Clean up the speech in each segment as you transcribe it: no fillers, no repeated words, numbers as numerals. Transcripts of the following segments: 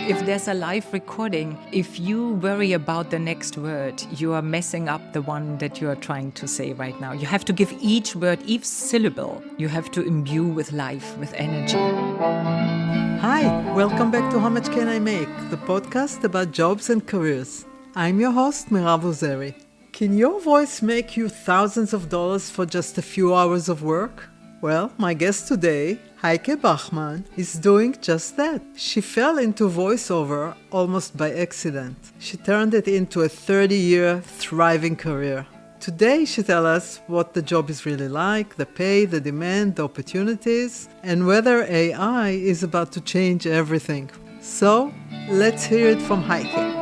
If there's a live recording, if you worry about the next word, you are messing up the one that you are trying to say right now. You have to give each word, each syllable, you have to imbue with life, with energy. Hi, welcome back to How Much Can I Make, the podcast about jobs and careers. I'm your host, Mirav Ozeri. Can your voice make you thousands of dollars for just a few hours of work? Well, my guest today, Heike Bachmann, is doing just that. She fell into voiceover almost by accident. She turned it into a 30-year thriving career. Today, she tells us what the job is really like, the pay, the demand, the opportunities, and whether AI is about to change everything. So, let's hear it from Heike.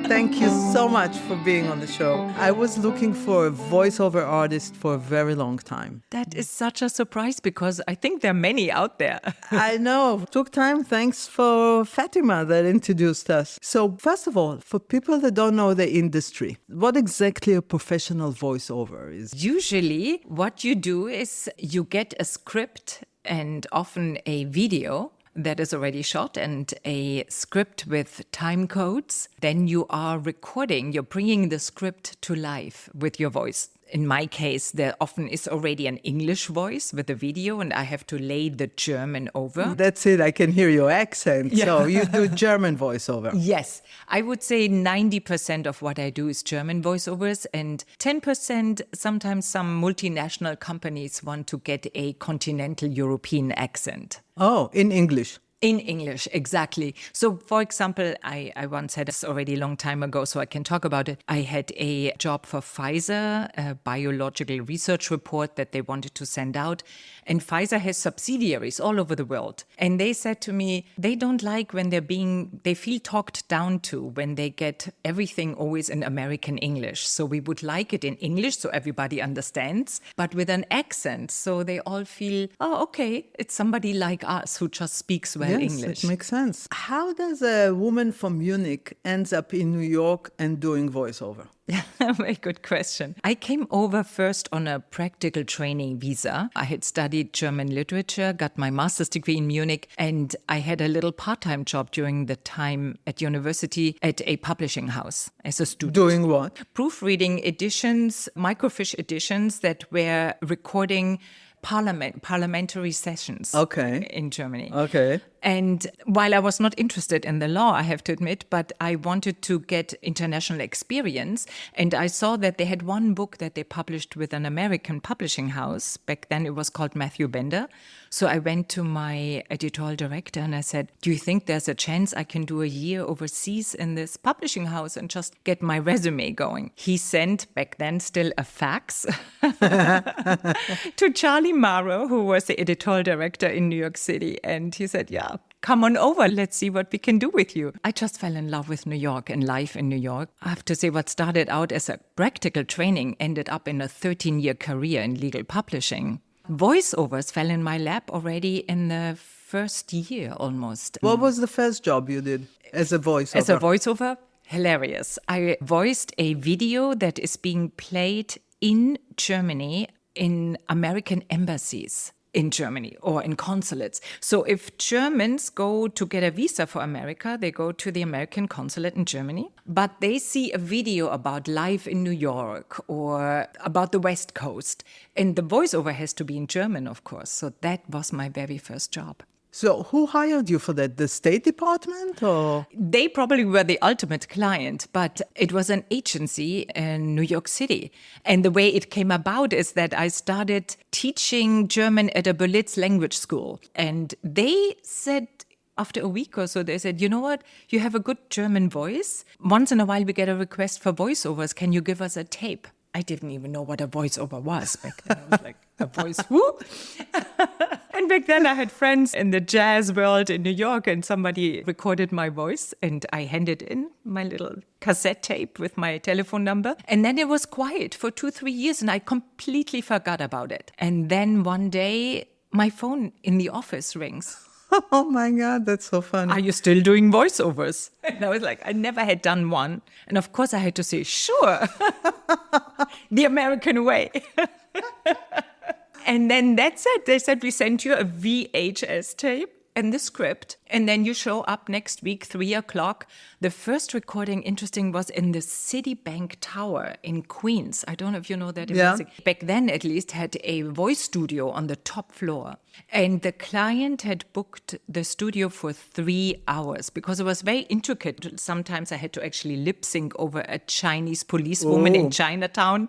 Thank you so much for being on the show. I was looking for a voiceover artist for a very long time. That is such a surprise because I think there are many out there. I know. Took time. Thanks for Fatima that introduced us. So first of all, for people that don't know the industry, what exactly a professional voiceover is? Usually what you do is you get a script and often a video that is already shot and a script with time codes. Then you are recording, you're bringing the script to life with your voice. In my case, there often is already an English voice with a video and I have to lay the German over. That's it. I can hear your accent. Yeah. So you do German voiceover. Yes. I would say 90% of what I do is German voiceovers and 10% sometimes some multinational companies want to get a continental European accent. Oh, in English. In English, exactly. So, for example, I once had this already a long time ago, so I can talk about it. I had a job for Pfizer, a biological research report that they wanted to send out. And Pfizer has subsidiaries all over the world. And they said to me, they don't like when they feel talked down to when they get everything always in American English. So we would like it in English so everybody understands, but with an accent. So they all feel, oh, okay, it's somebody like us who just speaks well. Yes, English. It makes sense. How does a woman from Munich end up in New York and doing voiceover? Very good question. I came over first on a practical training visa. I had studied German literature, got my master's degree in Munich, and I had a little part-time job during the time at university at a publishing house as a student. Doing what? Proofreading editions, microfiche editions that were recording parliamentary sessions in Germany. Okay. And while I was not interested in the law, I have to admit, but I wanted to get international experience. And I saw that they had one book that they published with an American publishing house. Back then it was called Matthew Bender. So I went to my editorial director and I said, do you think there's a chance I can do a year overseas in this publishing house and just get my resume going? He sent back then still a fax to Charlie Morrow, who was the editorial director in New York City. And he said, yeah, come on over. Let's see what we can do with you. I just fell in love with New York and life in New York. I have to say what started out as a practical training ended up in a 13-year career in legal publishing. Voiceovers fell in my lap already in the first year almost. What was the first job you did as a voiceover? As a voiceover? Hilarious. I voiced a video that is being played in Germany in American embassies in Germany or in consulates. So if Germans go to get a visa for America, they go to the American consulate in Germany, but they see a video about life in New York or about the West Coast. And the voiceover has to be in German, of course. So that was my very first job. So who hired you for that? The State Department or? They probably were the ultimate client, but it was an agency in New York City. And the way it came about is that I started teaching German at a Berlitz language school. And they said, after a week or so, they said, you know what? You have a good German voice. Once in a while, we get a request for voiceovers. Can you give us a tape? I didn't even know what a voiceover was back then. I was like, a voice, whoo! And back then I had friends in the jazz world in New York and somebody recorded my voice and I handed in my little cassette tape with my telephone number. And then it was quiet for 2-3 years and I completely forgot about it. And then one day my phone in the office rings. Oh my God, that's so funny. Are you still doing voiceovers? And I was like, I never had done one. And of course I had to say, sure, the American way. And then that's it. They said, we sent you a VHS tape. and the script, and then you show up next week, 3:00. The first recording, interesting, was in the Citibank Tower in Queens. I don't know if you know that in music. Back then, at least, had a voice studio on the top floor. And the client had booked the studio for 3 hours because it was very intricate. Sometimes I had to actually lip sync over a Chinese policewoman in Chinatown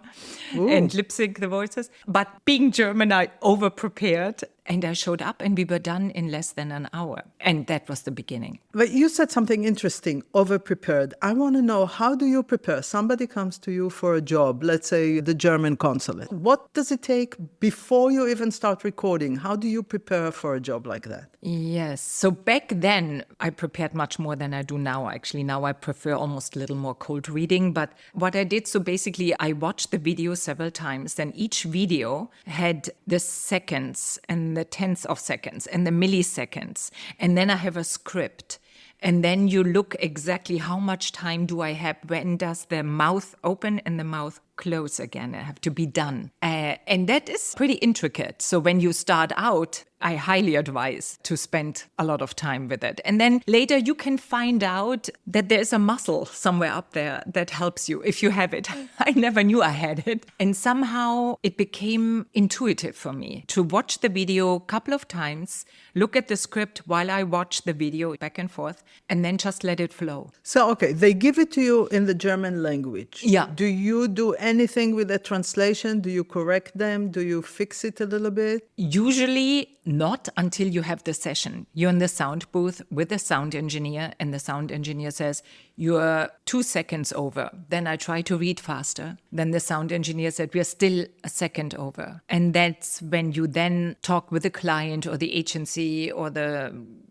and lip sync the voices. But being German, I over-prepared. And I showed up and we were done in less than an hour. And that was the beginning. But you said something interesting, over-prepared. I want to know, how do you prepare? Somebody comes to you for a job, let's say the German consulate. What does it take before you even start recording? How do you prepare for a job like that? Yes. So back then, I prepared much more than I do now. Actually, now I prefer almost a little more cold reading. But what I did, so basically, I watched the video several times. Then each video had the seconds and the tenths of seconds and the milliseconds. And then I have a script. And then you look exactly how much time do I have? When does the mouth open and the mouth close again? I have to be done. And that is pretty intricate. So when you start out, I highly advise to spend a lot of time with it. And then later you can find out that there's a muscle somewhere up there that helps you if you have it. I never knew I had it. And somehow it became intuitive for me to watch the video a couple of times, look at the script while I watch the video back and forth, and then just let it flow. So, okay, they give it to you in the German language. Yeah. Do you do anything with the translation? Do you correct them? Do you fix it a little bit? Usually not until you have the session. You're in the sound booth with the sound engineer, and the sound engineer says, you're 2 seconds over. Then I try to read faster. Then the sound engineer said, we're still a second over. And that's when you then talk with the client or the agency or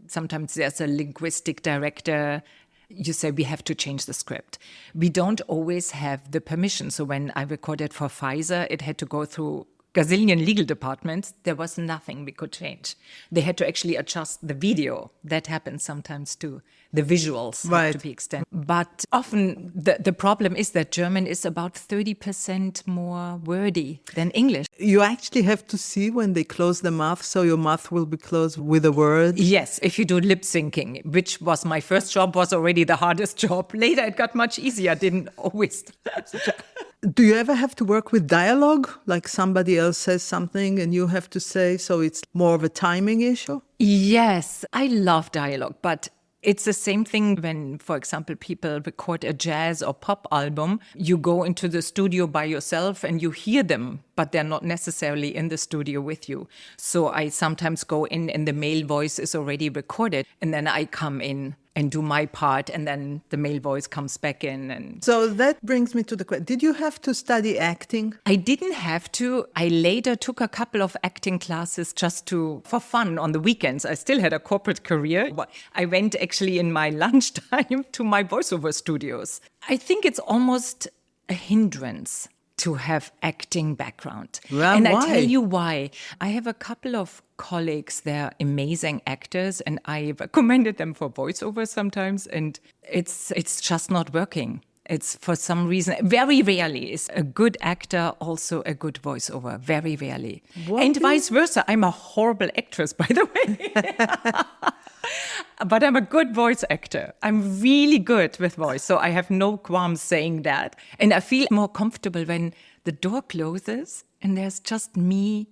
sometimes there's a linguistic director. You say, we have to change the script. We don't always have the permission. So when I recorded for Pfizer, it had to go through gazillion legal departments. There was nothing we could change. They had to actually adjust the video. That happens sometimes too. The visuals have to be extended. But often the problem is that German is about 30% more wordy than English. You actually have to see when they close the mouth, so your mouth will be closed with a word. Yes, if you do lip syncing, which was my first job, was already the hardest job. Later it got much easier. I didn't always. Do you ever have to work with dialogue? Like somebody else says something and you have to say, so it's more of a timing issue? Yes, I love dialogue, but it's the same thing when, for example, people record a jazz or pop album. You go into the studio by yourself and you hear them, but they're not necessarily in the studio with you. So I sometimes go in and the male voice is already recorded. And then I come in and do my part, and then the male voice comes back in. And so that brings me to the question. Did you have to study acting? I didn't have to. I later took a couple of acting classes just for fun on the weekends. I still had a corporate career. I went actually in my lunchtime to my voiceover studios. I think it's almost a hindrance to have acting background. Well, and why? I tell you why. I have a couple of colleagues, they're amazing actors, and I recommended them for voiceover sometimes, and it's just not working. It's for some reason, very rarely is a good actor also a good voiceover, very rarely. And vice versa. I'm a horrible actress, by the way. But I'm a good voice actor. I'm really good with voice, so I have no qualms saying that. And I feel more comfortable when the door closes and there's just me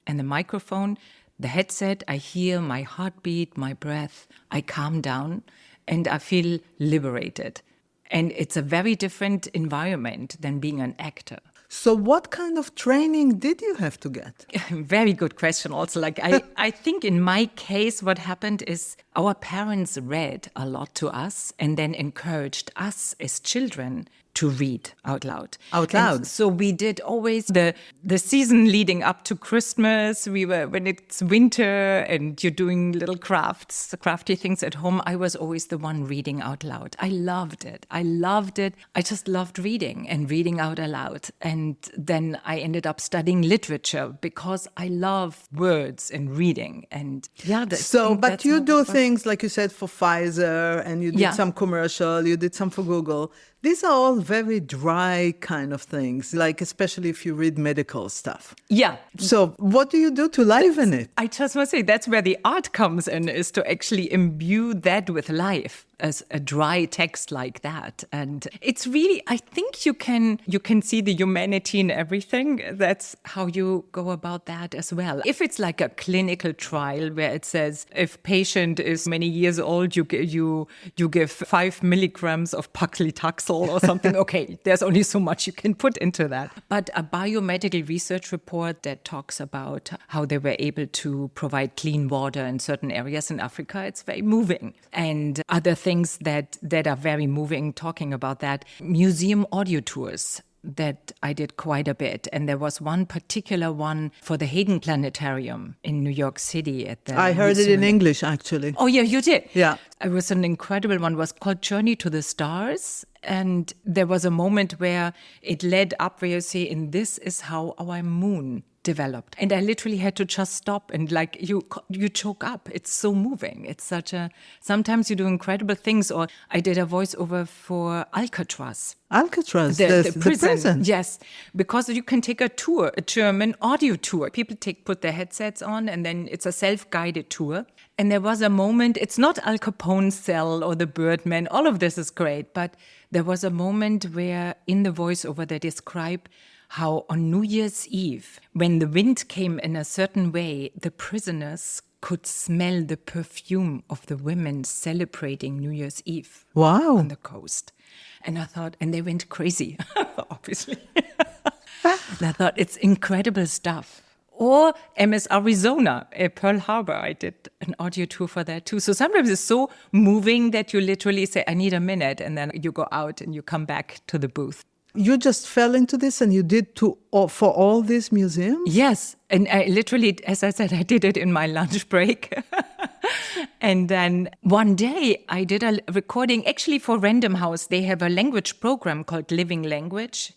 and the microphone, the headset. I hear my heartbeat, my breath. I calm down and I feel liberated. And it's a very different environment than being an actor. So what kind of training did you have to get? Very good question also. I think in my case, what happened is our parents read a lot to us and then encouraged us as children to read out loud. Out loud? And so we did always the season leading up to Christmas. When it's winter and you're doing little crafty things at home, I was always the one reading out loud. I loved it. I just loved reading and reading out aloud. And then I ended up studying literature because I love words and reading. And yeah, but you do things like you said for Pfizer, and you did some commercial, you did some for Google. These are all very dry kind of things, like especially if you read medical stuff. Yeah. So what do you do to liven it? I just want to say that's where the art comes in, is to actually imbue that with life as a dry text like that. And it's really, I think you can see the humanity in everything. That's how you go about that as well. If it's like a clinical trial where it says if patient is many years old, you give 5 milligrams of paclitaxel or something. Okay, there's only so much you can put into that. But a biomedical research report that talks about how they were able to provide clean water in certain areas in Africa, it's very moving. And other things that are very moving, talking about that, museum audio tours that I did quite a bit. And there was one particular one for the Hayden Planetarium in New York City. I heard it in English, actually. Oh, yeah, you did? Yeah. It was an incredible one. It was called Journey to the Stars. And there was a moment where it led up where you say, and this is how our moon developed. And I literally had to just stop and like you choke up. It's so moving. It's sometimes you do incredible things. Or I did a voiceover for Alcatraz. Alcatraz, the prison. Yes, because you can take a tour, a German audio tour. People put their headsets on and then it's a self-guided tour. And there was a moment, it's not Al Capone's cell or the Birdman, all of this is great, but there was a moment where in the voiceover they describe how on New Year's Eve, when the wind came in a certain way, the prisoners could smell the perfume of the women celebrating New Year's Eve. Wow. On the coast. And I thought, and they went crazy, obviously. And I thought, it's incredible stuff. Or MS Arizona, Pearl Harbor, I did an audio tour for that too. So sometimes it's so moving that you literally say, I need a minute, and then you go out and you come back to the booth. You just fell into this and you did for all these museums? Yes. And I literally, as I said, I did it in my lunch break. And then one day I did a recording actually for Random House. They have a language program called Living Language.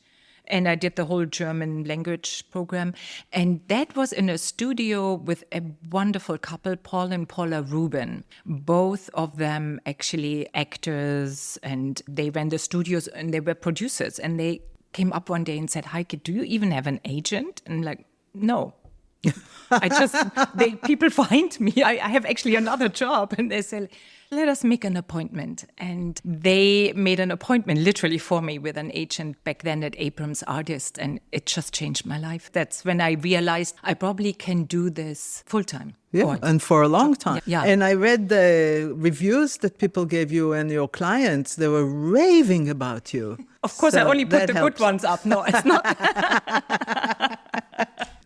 And I did the whole German language program. And that was in a studio with a wonderful couple, Paul and Paula Rubin. Both of them actually actors, and they ran the studios and they were producers. And they came up one day and said, Heike, do you even have an agent? And I'm like, no. People find me. I have actually another job. And they say, let us make an appointment. And they made an appointment literally for me with an agent back then at Abrams Artist. And it just changed my life. That's when I realized I probably can do this full time. Yeah, and for a long time. Yeah. And I read the reviews that people gave you and your clients. They were raving about you. Of course, so I only put the helps. good ones up. No, it's not.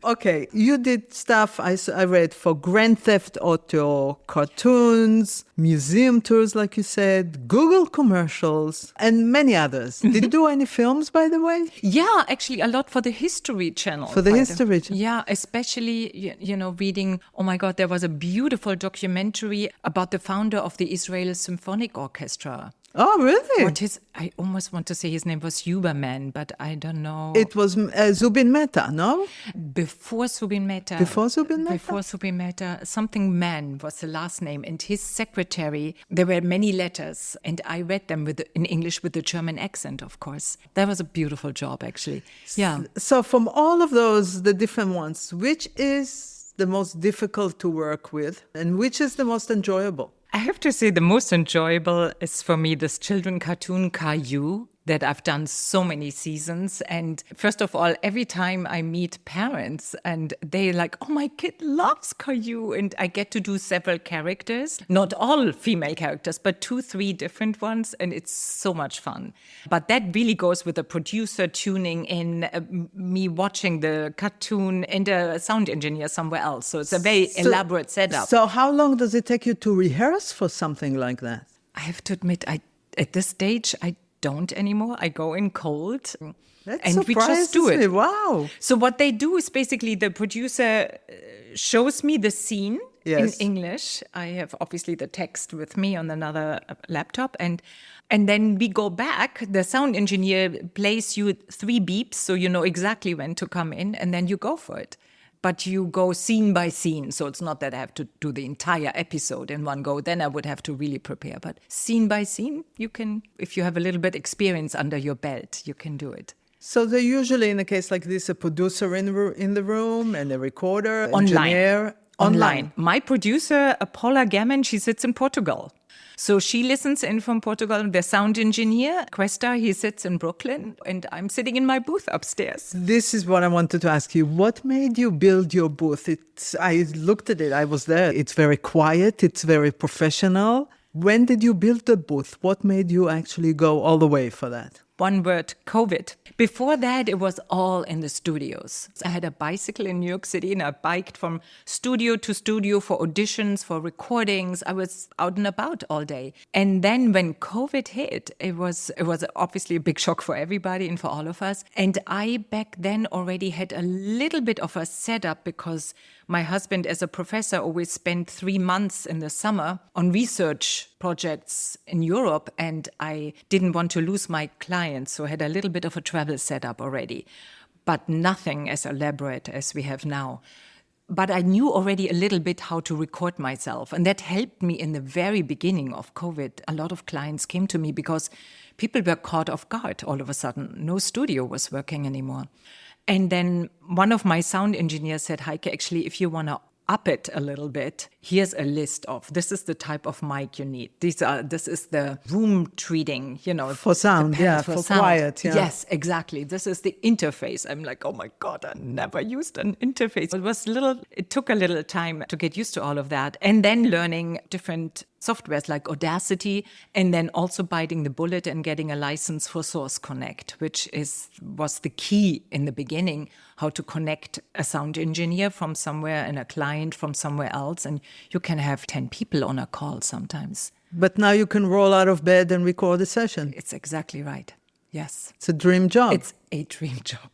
Okay, you did stuff I read for Grand Theft Auto, cartoons, museum tours, like you said, Google commercials, and many others. Did you do any films, by the way? Yeah, actually a lot for the History Channel. For the History Channel? Yeah, especially, reading, oh my God, there was a beautiful documentary about the founder of the Israel Symphonic Orchestra. Oh, really? I almost want to say his name was Huberman, but I don't know. It was Zubin Mehta, no? Before Zubin Mehta. Before Zubin Mehta? Before Zubin Mehta. Something Man was the last name. And his secretary, there were many letters. And I read them in English with the German accent, of course. That was a beautiful job, actually. Yeah. So from all of those, the different ones, which is the most difficult to work with and which is the most enjoyable? I have to say the most enjoyable is for me this children cartoon Caillou that I've done so many seasons. And first of all, every time I meet parents and they're like, oh, my kid loves Caillou. And I get to do several characters, not all female characters, but 2-3 different ones. And it's so much fun. But that really goes with the producer tuning in, me watching the cartoon and a sound engineer somewhere else. So it's a very elaborate setup. So how long does it take you to rehearse for something like that? I have to admit, at this stage, I don't anymore. I go in cold. And we just do it. Wow. So what they do is basically the producer shows me the scene in English. I have obviously the text with me on another laptop. And then we go back. The sound engineer plays you 3 beeps so you know exactly when to come in. And then you go for it. but you go scene by scene. So it's not that I have to do the entire episode in one go. Then I would have to really prepare. But scene by scene, you can, if you have a little bit experience under your belt, you can do it. So they're usually, in a case like this, a producer in the room and a recorder, Online. engineer. Online. My producer, Paula Gammon, she sits in Portugal. So she listens in from Portugal. The sound engineer, Questa, he sits in Brooklyn, and I'm sitting in my booth upstairs. This is what I wanted to ask you. What made you build your booth? I looked at it. I was there. It's very quiet. It's very professional. When did you build the booth? What made you actually go all the way for that? One word, COVID. Before that, it was all in the studios. I had a bicycle in New York City and I biked from studio to studio for auditions, for recordings. I was out and about all day. And then when COVID hit, it was obviously a big shock for everybody and for all of us. And I back then already had a little bit of a setup because my husband, as a professor, always spent 3 months in the summer on research projects in Europe, and I didn't want to lose my clients, so I had a little bit of a travel setup already, but nothing as elaborate as we have now. But I knew already a little bit how to record myself, and that helped me in the very beginning of COVID. A lot of clients came to me because people were caught off guard all of a sudden. No studio was working anymore. And then one of my sound engineers said, Heike, actually, if you want to up it a little bit, here's a list of, this is the type of mic you need. This is the room treating, For sound, for sound. quiet, yeah. Yes, exactly. This is the interface. I'm like, oh my God, I never used an interface. It took a little time to get used to all of that. And then learning different softwares like Audacity, and then also biting the bullet and getting a license for Source Connect, which was the key in the beginning, how to connect a sound engineer from somewhere and a client from somewhere else. And you can have 10 people on a call sometimes. But now you can roll out of bed and record a session. It's exactly right. Yes. It's a dream job. It's a dream job.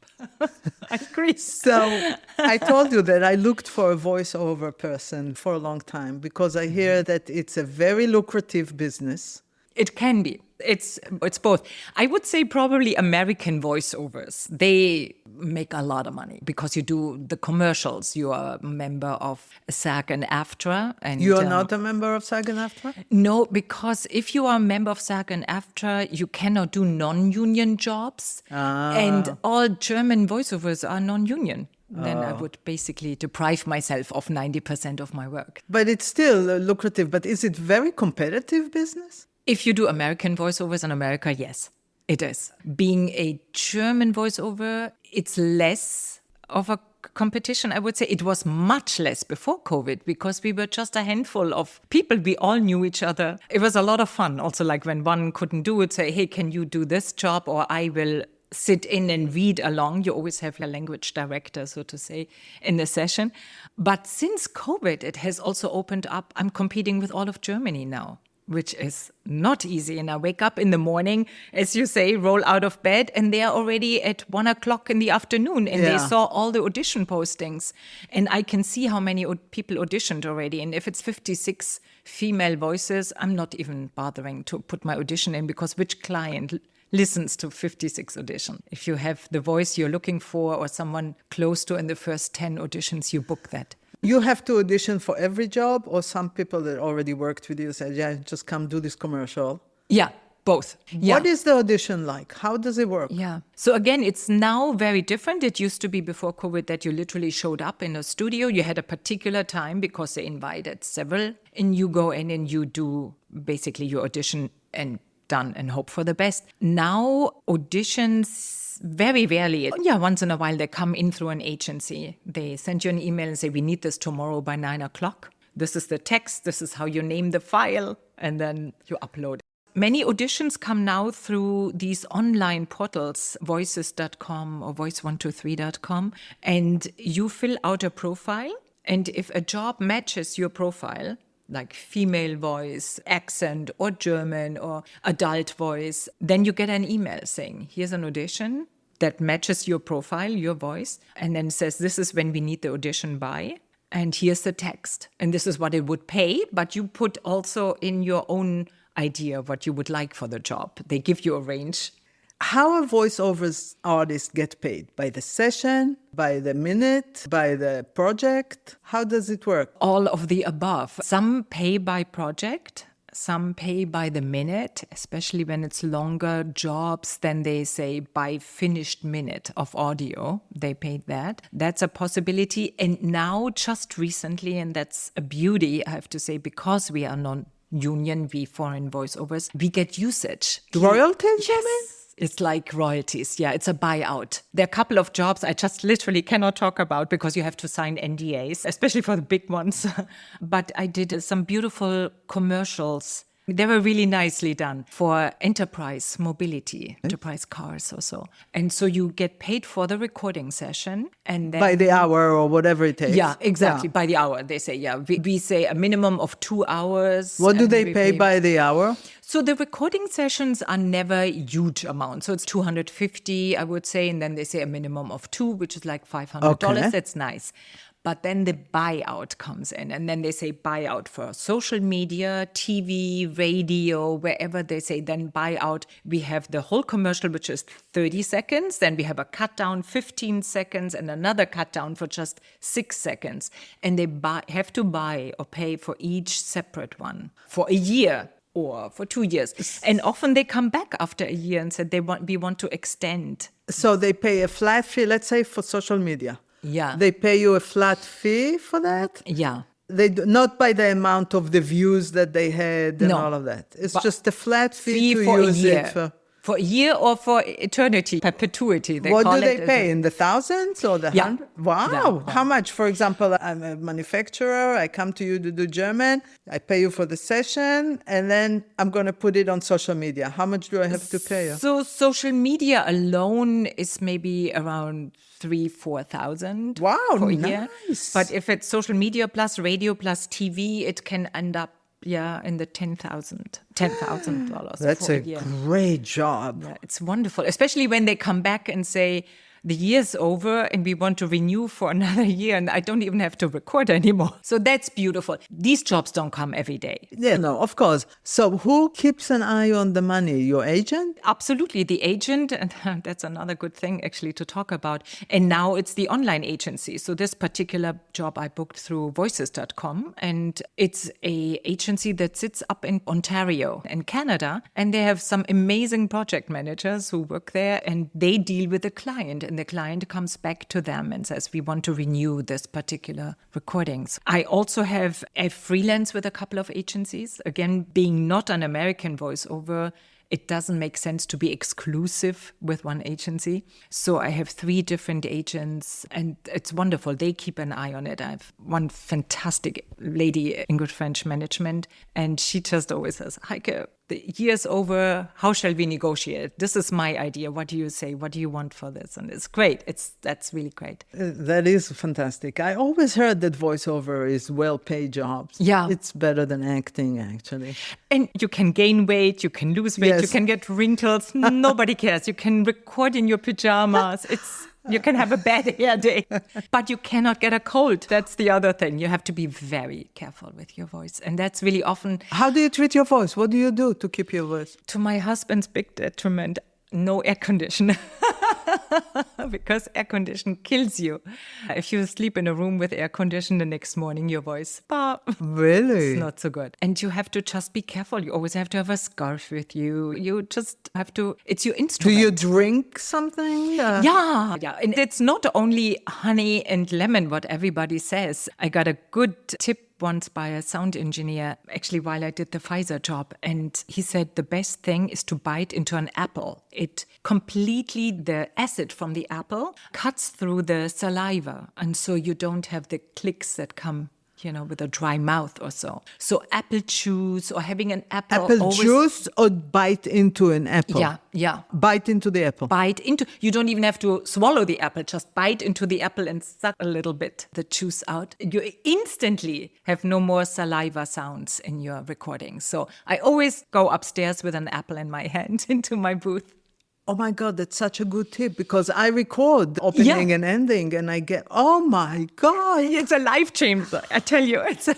I agree. So I told you that I looked for a voiceover person for a long time because I hear that it's a very lucrative business. It can be. It's both. I would say probably American voiceovers. They make a lot of money because you do the commercials. You are a member of SAG and AFTRA. And you are not a member of SAG and AFTRA? No, because if you are a member of SAG and AFTRA, you cannot do non-union jobs. And all German voiceovers are non-union. Then I would basically deprive myself of 90% of my work. But it's still lucrative. But is it very competitive business? If you do American voiceovers in America, yes, it is. Being a German voiceover, it's less of a competition, I would say. It was much less before COVID because we were just a handful of people. We all knew each other. It was a lot of fun. Also, like when one couldn't do it, say, hey, can you do this job? Or I will sit in and read along. You always have your language director, so to say, in the session. But since COVID, it has also opened up. I'm competing with all of Germany now, which is not easy. And I wake up in the morning, as you say, roll out of bed, and they are already at 1 o'clock in the afternoon, and they saw all the audition postings. And I can see how many people auditioned already. And if it's 56 female voices, I'm not even bothering to put my audition in, because which client listens to 56 auditions? If you have the voice you're looking for or someone close to in the first 10 auditions, you book that. You have to audition for every job, or some people that already worked with you said, yeah, just come do this commercial? Yeah, both. Yeah. What is the audition like? How does it work? Yeah. So again, it's now very different. It used to be before COVID that you literally showed up in a studio. You had a particular time because they invited several, and you go in and you do basically your audition and done and hope for the best. Now auditions very rarely, once in a while they come in through an agency. They send you an email and say, we need this tomorrow by 9 o'clock. This is the text. This is how you name the file. And then you upload. Many auditions come now through these online portals, voices.com or voice123.com. And you fill out a profile. And if a job matches your profile, like female voice, accent, or German, or adult voice, then you get an email saying, here's an audition that matches your profile, your voice, and then says, this is when we need the audition by, and here's the text. And this is what it would pay, but you put also in your own idea what you would like for the job. They give you a range. How a voiceovers artist get paid? By the session, by the minute, by the project? How does it work? All of the above. Some pay by project. Some pay by the minute, especially when it's longer jobs, then they say by finished minute of audio, they paid that. That's a possibility. And now, just recently, and that's a beauty, I have to say, because we are non-union, we foreign voiceovers, we get usage. Royalties, you mean? It's like royalties. Yeah, it's a buyout. There are a couple of jobs I just literally cannot talk about because you have to sign NDAs, especially for the big ones. But I did some beautiful commercials. They were really nicely done for enterprise mobility, enterprise cars or so. And so you get paid for the recording session. And then, by the hour or whatever it takes. Yeah, exactly. Yeah. By the hour, they say, yeah. We say a minimum of 2 hours. What do they pay by the hour? So the recording sessions are never huge amounts. So it's $250, I would say. And then they say a minimum of 2, which is like $500. Okay. That's nice. But then the buyout comes in, and then they say buyout for social media, TV, radio, wherever they say then buyout. We have the whole commercial, which is 30 seconds. Then we have a cut down, 15 seconds, and another cut down for just 6 seconds. And they have to buy or pay for each separate one for a year or for 2 years. And often they come back after a year and said we want to extend. So they pay a flat fee, let's say for social media. Yeah. They pay you a flat fee for that? Yeah. They do, not by the amount of the views that they had and all of that. It's just a flat fee to for use a year. it for a year or for eternity, perpetuity. What do they pay? In the thousands or the hundreds? Wow. Yeah. How much? For example, I'm a manufacturer. I come to you to do German. I pay you for the session, and then I'm going to put it on social media. How much do I have to pay you? So social media alone is maybe around 3,000-4,000 for a year. But if it's social media plus radio plus TV, it can end up in the $10,000. That's a great job. Yeah, it's wonderful, especially when they come back and say, the year's over and we want to renew for another year and I don't even have to record anymore. So that's beautiful. These jobs don't come every day. Yeah, no, of course. So who keeps an eye on the money? Your agent? Absolutely. The agent, and that's another good thing actually to talk about. And now it's the online agency. So this particular job I booked through voices.com, and it's a agency that sits up in Ontario in Canada, and they have some amazing project managers who work there, and they deal with the client. And the client comes back to them and says, we want to renew this particular recordings. I also have a freelance with a couple of agencies. Again, being not an American voiceover, it doesn't make sense to be exclusive with one agency. So I have 3 different agents and it's wonderful. They keep an eye on it. I have one fantastic lady, English-French management, and she just always says, Heike, the year's over. How shall we negotiate? This is my idea. What do you say? What do you want for this? And it's great. That's really great. That is fantastic. I always heard that voiceover is well-paid jobs. Yeah. It's better than acting, actually. And you can gain weight, you can lose weight, you can get wrinkles. Nobody cares. You can record in your pajamas. You can have a bad hair day, but you cannot get a cold. That's the other thing. You have to be very careful with your voice. And that's really often... How do you treat your voice? What do you do to keep your voice? To my husband's big detriment, no air conditioner. Because air condition kills you. If you sleep in a room with air condition the next morning, your voice, really? It's not so good. And you have to just be careful. You always have to have a scarf with you. You just have to, it's your instrument. Do you drink something? Yeah. And it's not only honey and lemon, what everybody says. I got a good tip once by a sound engineer, actually while I did the Pfizer job. And he said the best thing is to bite into an apple. It completely, the acid from the apple cuts through the saliva. And so you don't have the clicks that come, with a dry mouth or so. So apple juice or having an apple. Apple juice or bite into an apple? Yeah. Bite into the apple. You don't even have to swallow the apple. Just bite into the apple and suck a little bit the juice out. You instantly have no more saliva sounds in your recording. So I always go upstairs with an apple in my hand into my booth. Oh my God, that's such a good tip because I record opening and ending and I get, oh my God. It's a life changer. I tell you, it's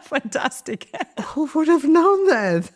fantastic. Who would have known that?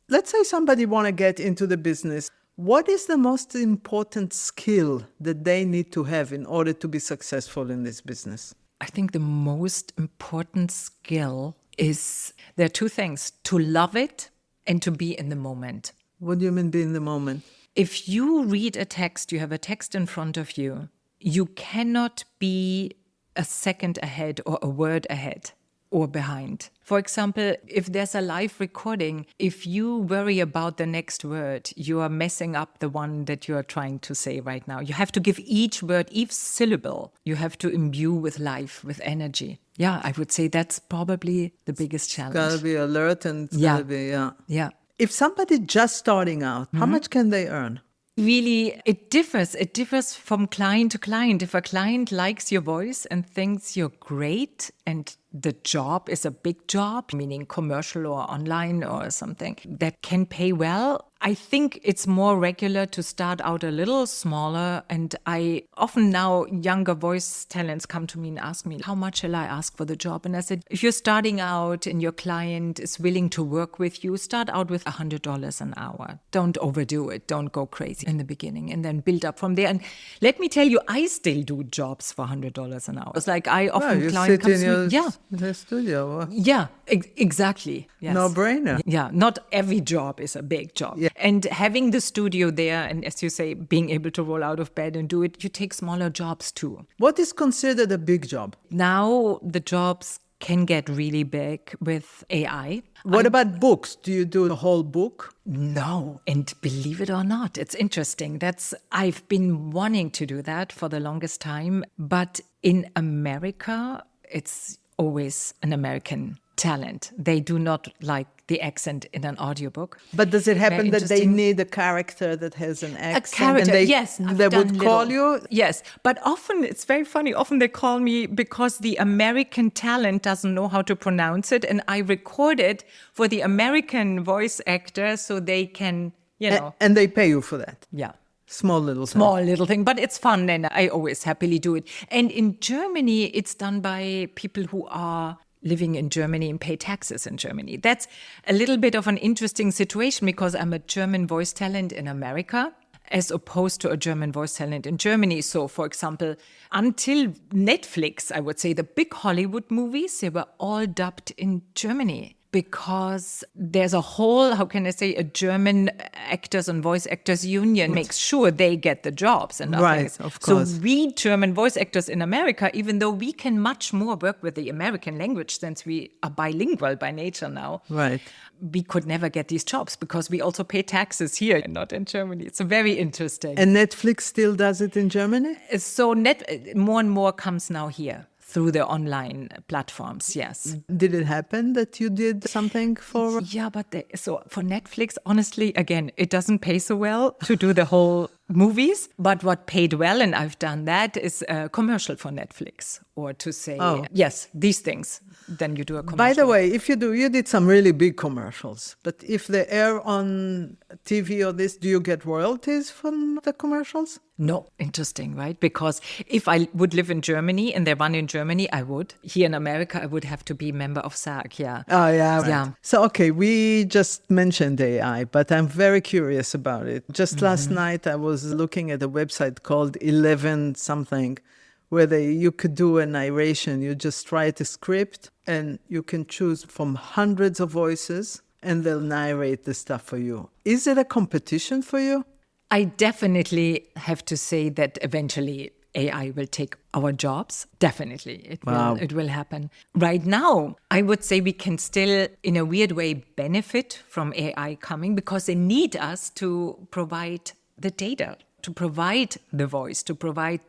Let's say somebody want to get into the business. What is the most important skill that they need to have in order to be successful in this business? I think the most important skill is there are two things: to love it and to be in the moment. What do you mean be in the moment? If you read a text, you have a text in front of you, you cannot be a second ahead or a word ahead or behind. For example, if there's a live recording, if you worry about the next word, you are messing up the one that you are trying to say right now. You have to give each word, each syllable, you have to imbue with life, with energy. Yeah, I would say that's probably the biggest challenge. It's got to be alert and it's got to be, Yeah. If somebody just starting out, how much can they earn? Really, it differs. It differs from client to client. If a client likes your voice and thinks you're great and the job is a big job, meaning commercial or online or something, that can pay well, I think it's more regular to start out a little smaller. And I often now, younger voice talents come to me and ask me, how much shall I ask for the job? And I said, if you're starting out and your client is willing to work with you, start out with $100 an hour. Don't overdo it. Don't go crazy in the beginning and then build up from there. And let me tell you, I still do jobs for $100 an hour. It's like I often client comes to me. Yeah. The studio. Yeah, exactly. Yes. No brainer. Yeah, not every job is a big job. Yeah. And having the studio there, and as you say, being able to roll out of bed and do it, you take smaller jobs too. What is considered a big job? Now the jobs can get really big with AI. What about books? Do you do the whole book? No. And believe it or not, it's interesting. I've been wanting to do that for the longest time. But in America, it's always an American talent. They do not like the accent in an audiobook. But does it happen that they need a character that has an accent? A character, and yes. They would call you? Yes. But often, it's very funny, often they call me because the American talent doesn't know how to pronounce it. And I record it for the American voice actor so they can, And they pay you for that? Yeah. Small little thing. But it's fun and I always happily do it. And in Germany, it's done by people who are living in Germany and pay taxes in Germany. That's a little bit of an interesting situation because I'm a German voice talent in America as opposed to a German voice talent in Germany. So, for example, until Netflix, I would say the big Hollywood movies, they were all dubbed in Germany. Because there's a whole, a German actors and voice actors union makes sure they get the jobs. And right, of course. So we German voice actors in America, even though we can much more work with the American language since we are bilingual by nature now, right, we could never get these jobs because we also pay taxes here and not in Germany. It's very interesting. And Netflix still does it in Germany? So more and more comes now here. Through the online platforms, yes. Did it happen that you did something for... Yeah, but so for Netflix, honestly, again, it doesn't pay so well to do the whole movies. But what paid well, and I've done that, is a commercial for Netflix. Or to say, yes, these things. Then you do a commercial. By the way, if you did some really big commercials. But if they air on TV or this, do you get royalties from the commercials? No, interesting, right? Because if I would live in Germany and they run in Germany, I would. Here in America, I would have to be a member of SAG, yeah. Oh, yeah, right. Yeah. So, okay, we just mentioned AI, but I'm very curious about it. Just last night, I was looking at a website called 11 something, where you could do a narration. You just write a script and you can choose from hundreds of voices and they'll narrate the stuff for you. Is it a competition for you? I definitely have to say that eventually AI will take our jobs. Definitely, it will happen. Right now, I would say we can still, in a weird way, benefit from AI coming because they need us to provide the data, to provide the voice, to provide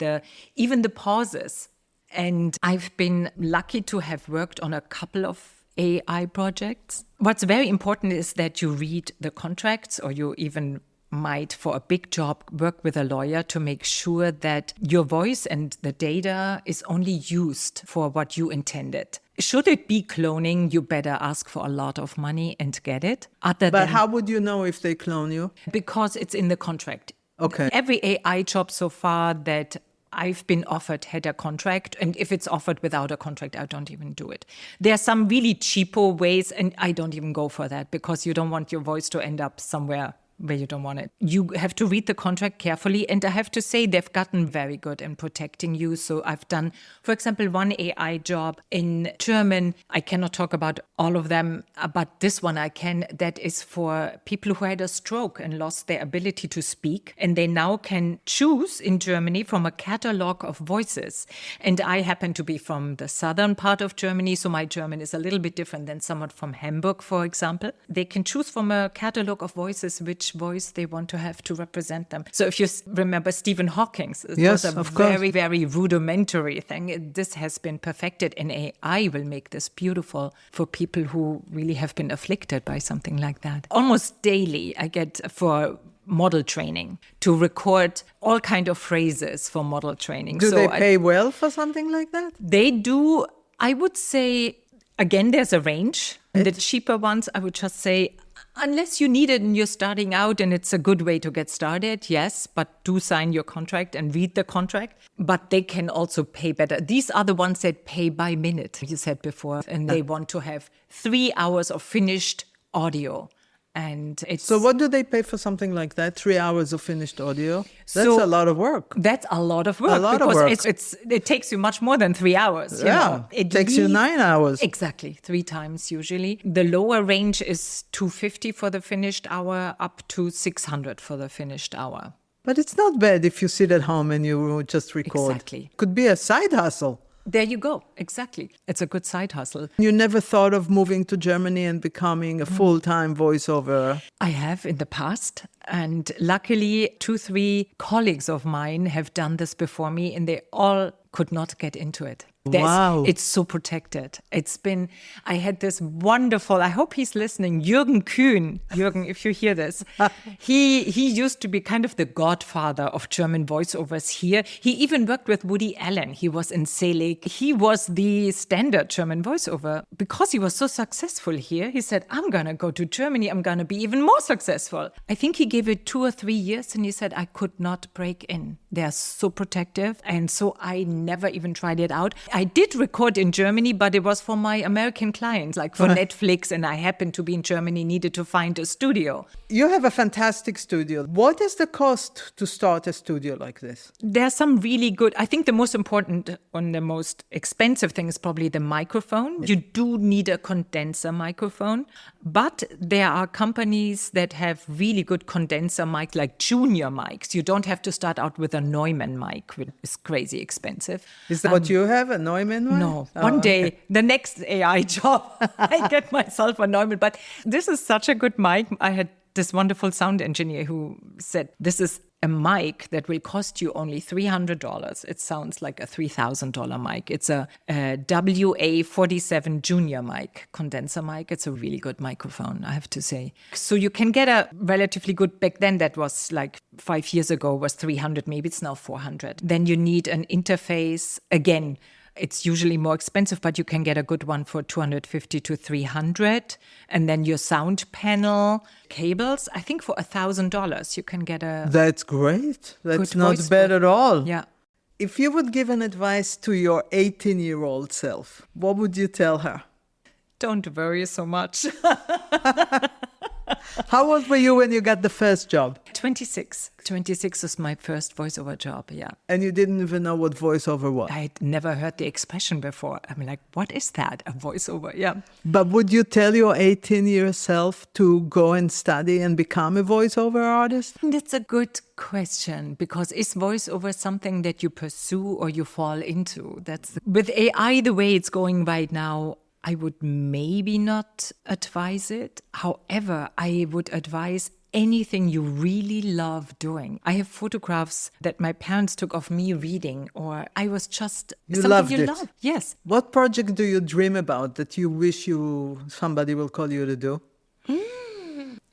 even the pauses. And I've been lucky to have worked on a couple of AI projects. What's very important is that you read the contracts, or you even might, for a big job, work with a lawyer to make sure that your voice and the data is only used for what you intended. Should it be cloning, you better ask for a lot of money and get it. But how would you know if they clone you? Because it's in the contract. Okay. Every AI job so far that I've been offered had a contract, and if it's offered without a contract, I don't even do it. There are some really cheapo ways, and I don't even go for that because you don't want your voice to end up somewhere where you don't want it. You have to read the contract carefully. And I have to say, they've gotten very good in protecting you. So I've done, for example, one AI job in German. I cannot talk about all of them, but this one I can. That is for people who had a stroke and lost their ability to speak. And they now can choose in Germany from a catalog of voices. And I happen to be from the southern part of Germany, so my German is a little bit different than someone from Hamburg, for example. They can choose from a catalog of voices which voice they want to have to represent them. So if you remember Stephen Hawking, it was a very, very rudimentary thing. This has been perfected, and AI will make this beautiful for people who really have been afflicted by something like that. Almost daily, I get for model training to record all kind of phrases for model training. Do they pay well for something like that? They do. I would say, again, there's a range. The cheaper ones, I would just say, unless you need it and you're starting out and it's a good way to get started, yes, but do sign your contract and read the contract. But they can also pay better. These are the ones that pay by minute, you said before, and they want to have 3 hours of finished audio. And it's So what do they pay for something like that? 3 hours of finished audio? That's a lot of work. That's a lot of work. It takes you much more than 3 hours. It takes you 9 hours. Exactly, 3 times usually. The lower range is $250 for the finished hour, up to $600 for the finished hour. But it's not bad if you sit at home and you just record. Exactly. Could be a side hustle. There you go. Exactly. It's a good side hustle. You never thought of moving to Germany and becoming a full-time voiceover? I have in the past. And luckily, 2-3 colleagues of mine have done this before me, and they all could not get into it. Wow. It's so protected. I had this wonderful, I hope he's listening, Jürgen Kühn. Jürgen, if you hear this, he used to be kind of the godfather of German voiceovers here. He even worked with Woody Allen. He was in Selig. He was the standard German voiceover. Because he was so successful here, he said, I'm going to go to Germany. I'm going to be even more successful. I think he gave it 2 or 3 years and he said, I could not break in. They're so protective. And so I never even tried it out. I did record in Germany, but it was for my American clients, like for Netflix, and I happened to be in Germany, needed to find a studio. You have a fantastic studio. What is the cost to start a studio like this? There's some really good, I think the most important and the most expensive thing is probably the microphone. You do need a condenser microphone, but there are companies that have really good condenser mic, like junior mics. You don't have to start out with a Neumann mic, which is crazy expensive. Is that what you have, a Neumann one? No. One day, the next AI job, I get myself a Neumann. But this is such a good mic. I had this wonderful sound engineer who said, this is a mic that will cost you only $300. It sounds like a $3,000 mic. It's a WA-47 junior mic, condenser mic. It's a really good microphone, I have to say. So you can get a relatively good, back then that was like 5 years ago, was 300, maybe it's now 400. Then you need an interface. Again, it's usually more expensive, but you can get a good one for $250 to $300. And then your sound panel, cables, I think for $1,000 you can get a... That's great. That's not bad at all. Yeah. If you would give an advice to your 18-year-old self, what would you tell her? Don't worry so much. How old were you when you got the first job? 26. 26 was my first voiceover job, yeah. And you didn't even know what voiceover was? I'd never heard the expression before. I'm like, what is that? A voiceover, yeah. But would you tell your 18-year self to go and study and become a voiceover artist? That's a good question, because is voiceover something that you pursue or you fall into? With AI, the way it's going right now, I would maybe not advise it. However, I would advise anything you really love doing. I have photographs that my parents took of me reading, or I was just you something loved you it. love. Yes. What project do you dream about that you wish somebody will call you to do?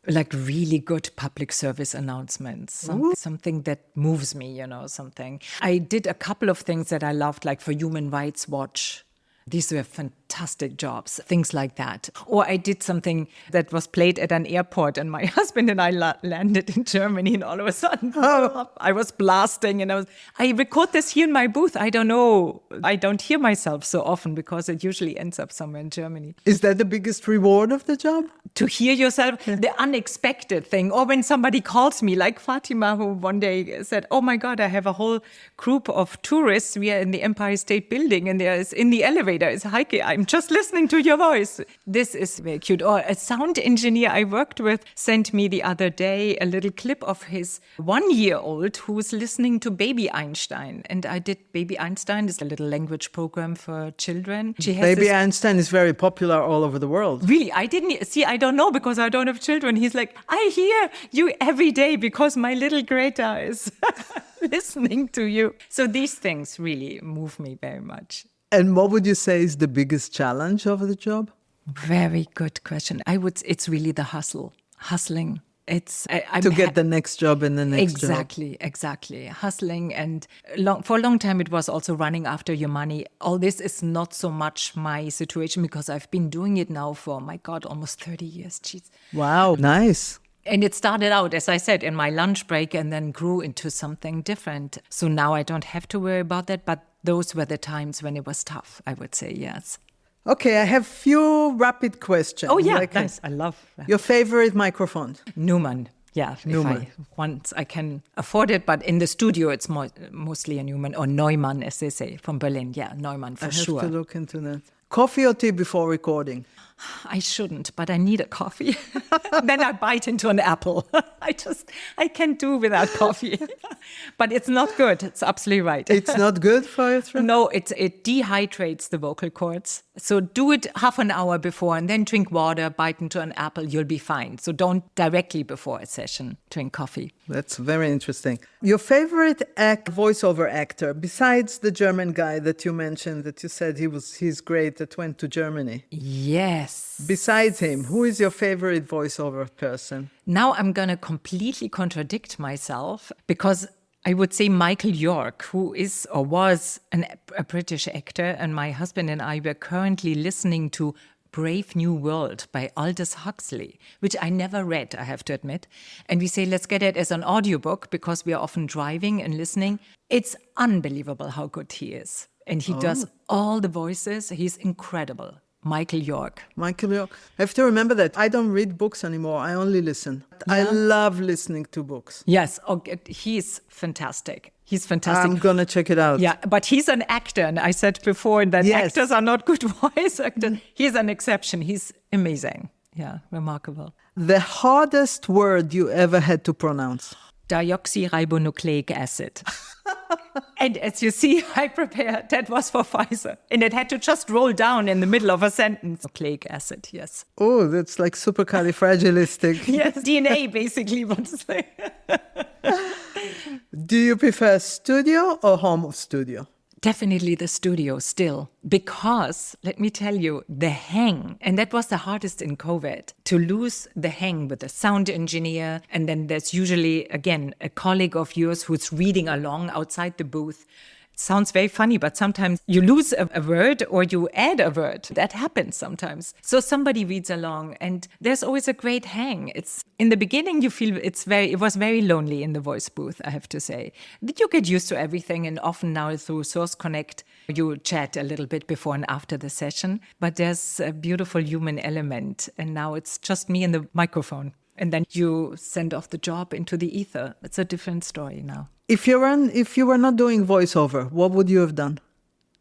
Like really good public service announcements, something that moves me, something. I did a couple of things that I loved, like for Human Rights Watch. These were fantastic fantastic jobs, things like that. Or I did something that was played at an airport, and my husband and I landed in Germany, and all of a sudden I was blasting, and I record this here in my booth. I don't know. I don't hear myself so often because it usually ends up somewhere in Germany. Is that the biggest reward of the job? To hear yourself, the unexpected thing. Or when somebody calls me, like Fatima, who one day said, oh my God, I have a whole group of tourists. We are in the Empire State Building, and there is in the elevator is Heike. I'm just listening to your voice. This is very cute. Or a sound engineer I worked with sent me the other day a little clip of his 1-year-old who's listening to Baby Einstein. And I did Baby Einstein, is a little language program for children. Baby Einstein is very popular all over the world. Really? I don't know because I don't have children. He's like, I hear you every day because my little Greta is listening to you. So these things really move me very much. And what would you say is the biggest challenge of the job? Very good question. It's really the hustling. To get the next job and the next job. Exactly. Hustling. And for a long time, it was also running after your money. All this is not so much my situation because I've been doing it now for, my God, almost 30 years. Jeez. Wow, nice. And it started out, as I said, in my lunch break and then grew into something different. So now I don't have to worry about that. But those were the times when it was tough, I would say, yes. Okay, I have few rapid questions. Oh, yeah, nice. I love that. Your favorite microphone? Neumann. Yeah, Neumann. Once I can afford it, but in the studio it's mostly a Neumann or Neumann, as they say, from Berlin. Yeah, Neumann for sure. I have to look into that. Coffee or tea before recording? I shouldn't, but I need a coffee. Then I bite into an apple. I can't do without coffee. But it's not good. It's absolutely right. It's not good for your throat? No, it dehydrates the vocal cords. So do it half an hour before and then drink water, bite into an apple, you'll be fine. So don't directly before a session drink coffee. That's very interesting. Your favorite voiceover actor, besides the German guy that you mentioned, that you said he's great, that went to Germany? Yes. Besides him, who is your favorite voiceover person? Now I'm going to completely contradict myself because I would say Michael York, who is or was a British actor, and my husband and I were currently listening to Brave New World by Aldous Huxley, which I never read, I have to admit. And we say, let's get it as an audiobook because we are often driving and listening. It's unbelievable how good he is. And he does all the voices. He's incredible. Michael York. I have to remember that. I don't read books anymore. I only listen. Yeah. I love listening to books. Yes. He's fantastic. He's fantastic. I'm going to check it out. Yeah, but he's an actor. And I said before that actors are not good voice actors. He's an exception. He's amazing. Yeah, remarkable. The hardest word you ever had to pronounce? Deoxyribonucleic acid. And as you see, I prepared, that was for Pfizer. And it had to just roll down in the middle of a sentence. Nucleic acid, yes. Oh, that's like supercalifragilistic. Yes, DNA basically. Do you prefer studio or home studio? Definitely the studio still, because let me tell you, the hang, and that was the hardest in COVID, to lose the hang with a sound engineer. And then there's usually, again, a colleague of yours who's reading along outside the booth. It sounds very funny, but sometimes you lose a word or you add a word. That happens sometimes. So somebody reads along and there's always a great hang. It's in the beginning, you feel it was very lonely in the voice booth, I have to say. You get used to everything, and often now through Source Connect, you chat a little bit before and after the session. But there's a beautiful human element, and now it's just me and the microphone. And then you send off the job into the ether. It's a different story now. If you were not doing voiceover, what would you have done?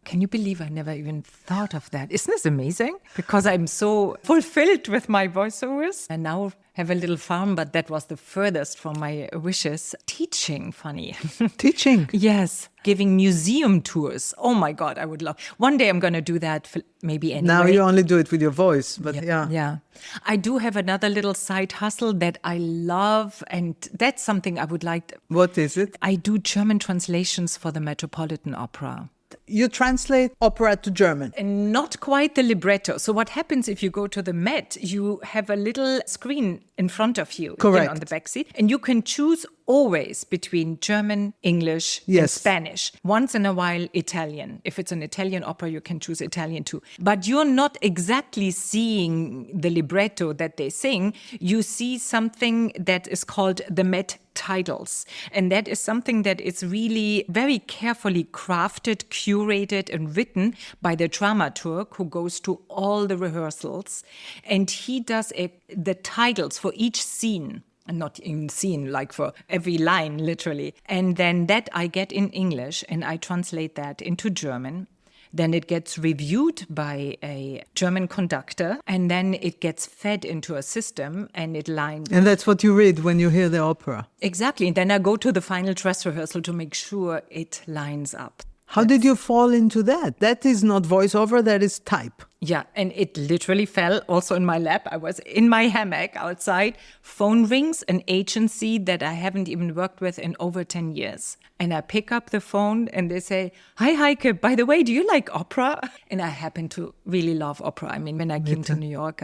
Can you believe I never even thought of that? Isn't this amazing? Because I'm so fulfilled with my voiceovers. And now have a little farm, but that was the furthest from my wishes. Teaching, funny. Teaching? Yes. Giving museum tours. Oh my God, I would love. One day I'm going to do that maybe anyway. Now you only do it with your voice, but yeah. Yeah. I do have another little side hustle that I love, and that's something I would like. What is it? I do German translations for the Metropolitan Opera. You translate opera to German? And not quite the libretto. So what happens if you go to the Met, you have a little screen in front of you. Correct. On the back seat. And you can choose always between German, English, and Yes. Spanish. Once in a while, Italian. If it's an Italian opera, you can choose Italian too. But you're not exactly seeing the libretto that they sing. You see something that is called the Met titles. And that is something that is really very carefully crafted, curated, and written by the dramaturg who goes to all the rehearsals. And he does the titles for each scene. And not in scene, like for every line, literally. And then that I get in English, and I translate that into German. Then it gets reviewed by a German conductor, and then it gets fed into a system, and it lines. And that's what you read when you hear the opera. Exactly. And then I go to the final dress rehearsal to make sure it lines up. How did you fall into that? That is not voiceover, that is type. Yeah, and it literally fell also in my lap. I was in my hammock outside. Phone rings, an agency that I haven't even worked with in over 10 years. And I pick up the phone and they say, "Hi, Heike, by the way, do you like opera?" And I happen to really love opera. I mean, when I came to New York,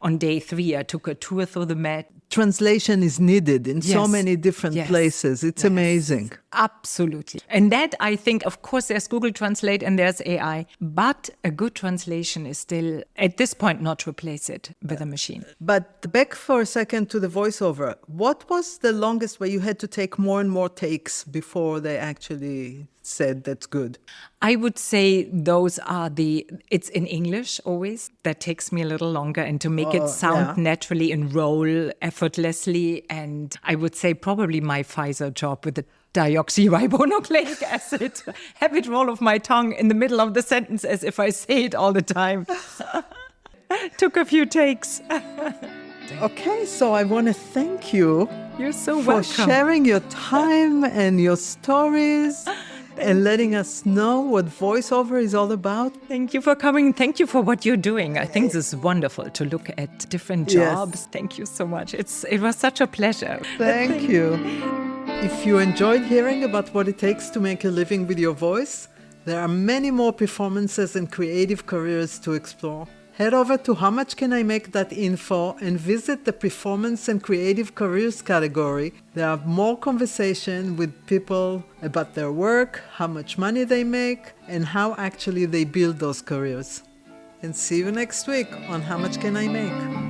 on day 3, I took a tour through the Met. Translation is needed in so Yes. many different Yes. places. It's Yes. amazing. Absolutely. And that, I think, of course, there's Google Translate and there's AI, but a good translation is still, at this point, not to replace it with a machine. But back for a second to the voiceover. What was the longest where you had to take more and more takes before they actually said that's good? I would say those are it's in English always. That takes me a little longer, and to make it sound naturally and roll effortlessly. And I would say probably my Pfizer job with the deoxyribonucleic acid, have it roll off my tongue in the middle of the sentence as if I say it all the time. Took a few takes. Okay, so I want to thank you You're so for welcome. sharing your time and your stories and letting us know what voiceover is all about. Thank you for coming. Thank you for what you're doing. I think this is wonderful to look at different jobs. Yes. Thank you so much. It was such a pleasure. Thank you. If you enjoyed hearing about what it takes to make a living with your voice, there are many more performances and creative careers to explore. Head over to howmuchcanimake.info and visit the Performance and Creative Careers category. There are more conversation with people about their work, how much money they make, and how actually they build those careers. And see you next week on How Much Can I Make?